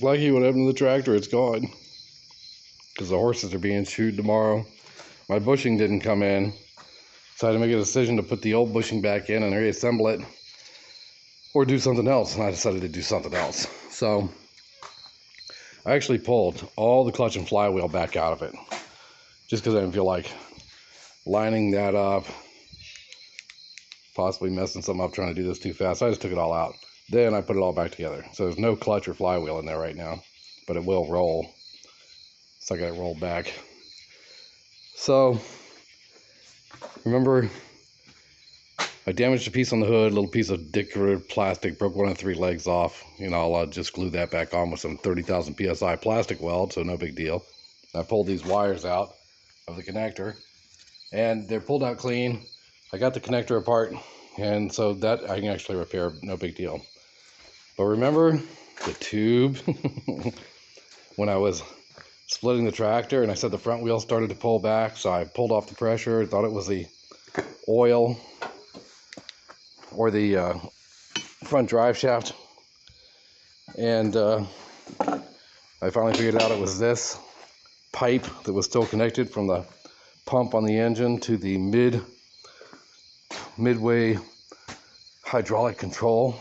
Lucky what happened to the tractor, it's gone. Because the horses are being shoed tomorrow. My bushing didn't come in. So I had to make a decision to put the old bushing back in and reassemble it. Or do something else. And I decided to do something else. So I actually pulled all the clutch and flywheel back out of it. Just because I didn't feel like lining that up. Possibly messing something up trying to do this too fast. I just took it all out. Then I put it all back together. So there's no clutch or flywheel in there right now. But it will roll. So I got it rolled back. So, remember, I damaged a piece on the hood, a little piece of decorative plastic, broke one of the 3 legs off. You know, I'll just glue that back on with some 30,000 PSI plastic weld, so no big deal. I pulled these wires out of the connector, and they're pulled out clean. I got the connector apart, and so that I can actually repair, no big deal. But remember the tube when I was splitting the tractor and I said the front wheel started to pull back, so I pulled off the pressure, thought it was the oil or the front drive shaft, and I finally figured out it was this pipe that was still connected from the pump on the engine to the midway hydraulic control.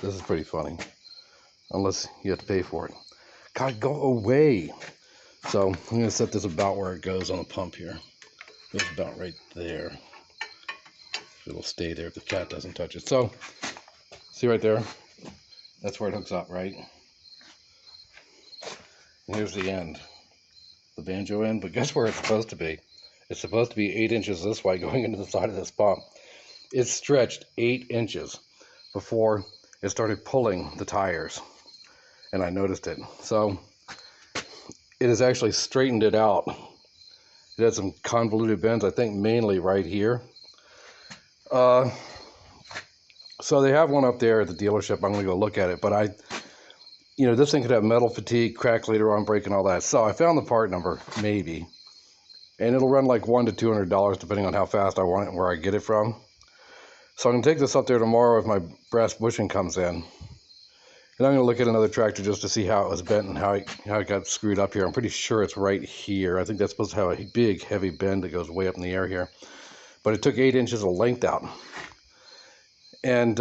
This is pretty funny, unless you have to pay for it. God, go away. So I'm going to set this about where it goes on the pump here. It's about right there. It'll stay there if the cat doesn't touch it. So, see right there? That's where it hooks up, right? And here's the end. The banjo end. But guess where it's supposed to be? It's supposed to be 8 inches this way going into the side of this pump. It stretched 8 inches before it started pulling the tires. And I noticed it. So it has actually straightened it out. It had some convoluted bends, I think mainly right here. So they have one up there at the dealership. I'm going to go look at it. But this thing could have metal fatigue, crack later on, break and all that. So I found the part number, maybe. And it'll run like $100 to $200 depending on how fast I want it and where I get it from. So I'm going to take this up there tomorrow if my brass bushing comes in. And I'm going to look at another tractor just to see how it was bent and how it got screwed up here. I'm pretty sure it's right here. I think that's supposed to have a big, heavy bend that goes way up in the air here. But it took 8 inches of length out. And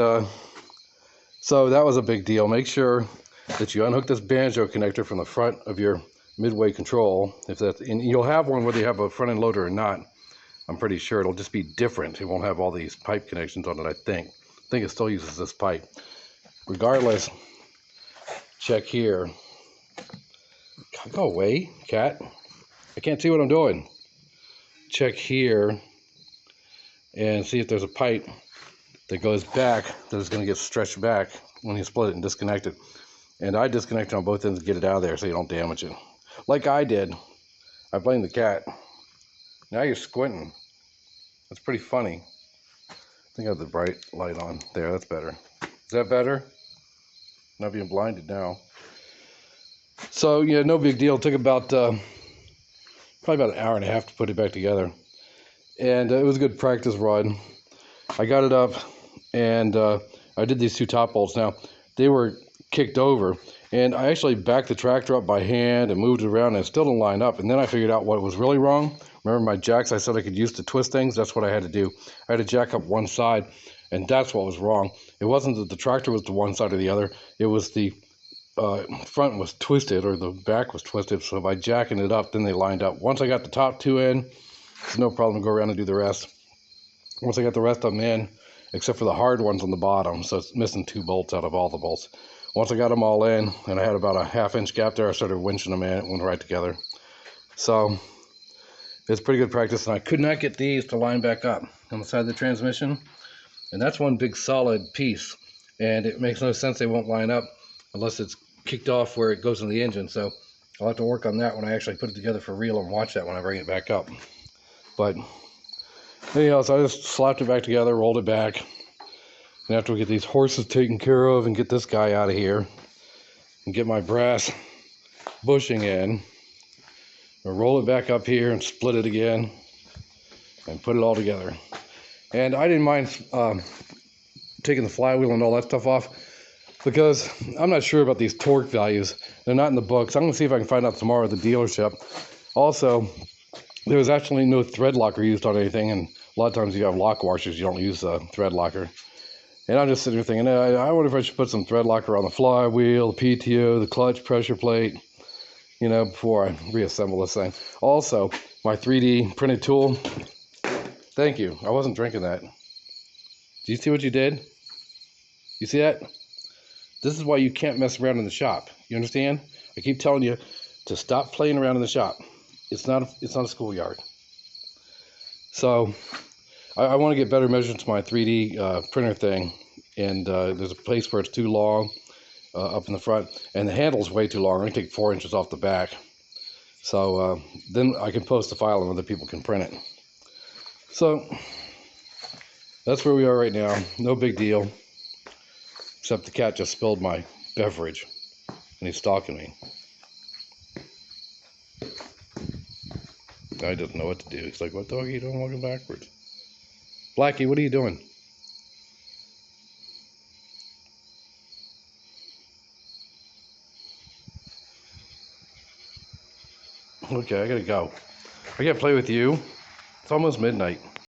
so that was a big deal. Make sure that you unhook this banjo connector from the front of your midway control. And you'll have one whether you have a front end loader or not. I'm pretty sure it'll just be different. It won't have all these pipe connections on it, I think. I think it still uses this pipe. Regardless, check here. Go away, cat. I can't see what I'm doing. Check here and see if there's a pipe that goes back that is going to get stretched back when you split it and disconnect it. And I disconnect on both ends to get it out of there so you don't damage it. Like I did. I blame the cat. Now you're squinting. That's pretty funny. I think I have the bright light on. There, that's better. Is that better? Not being blinded now. So, yeah, no big deal. It took about, probably about an hour and a half to put it back together. And it was a good practice run. I got it up, and I did these 2 top bolts. Now, they were kicked over, and I actually backed the tractor up by hand and moved it around, and it still didn't line up. And then I figured out what was really wrong. Remember my jacks I said I could use to twist things? That's what I had to do. I had to jack up one side, and that's what was wrong. It wasn't that the tractor was to one side or the other. It was the front was twisted, or the back was twisted. So by jacking it up, then they lined up. Once I got the top 2 in, it's no problem to go around and do the rest. Once I got the rest of them in, except for the hard ones on the bottom, so it's missing 2 bolts out of all the bolts. Once I got them all in, and I had about a 1/2 inch gap there, I started winching them in. It went right together. So it's pretty good practice, and I could not get these to line back up on the side of the transmission. And that's one big solid piece, and it makes no sense they won't line up unless it's kicked off where it goes in the engine. So I'll have to work on that when I actually put it together for real and watch that when I bring it back up. But anyhow, so I just slapped it back together, rolled it back. And after we get these horses taken care of and get this guy out of here and get my brass bushing in, I'll roll it back up here and split it again and put it all together. And I didn't mind taking the flywheel and all that stuff off. because I'm not sure about these torque values. They're not in the books. I'm going to see if I can find out tomorrow at the dealership. Also, there was actually no thread locker used on anything, and a lot of times you have lock washers, you don't use a thread locker. And I'm just sitting here thinking, I wonder if I should put some thread locker on the flywheel, the PTO, the clutch pressure plate, you know, before I reassemble this thing. Also, my 3D printed tool. Thank you. I wasn't drinking that. Do you see what you did? You see that? This is why you can't mess around in the shop. You understand? I keep telling you to stop playing around in the shop. It's not a schoolyard. So I want to get better measurements to my 3D printer thing, and there's a place where it's too long up in the front, and the handle's way too long. I'm going to take 4 inches off the back. So then I can post the file and other people can print it. So that's where we are right now. No big deal. Except the cat just spilled my beverage, and he's stalking me. He doesn't know what to do. He's like, what dog are you doing walking backwards? Blackie, what are you doing? Okay, I gotta go. I gotta play with you. It's almost midnight.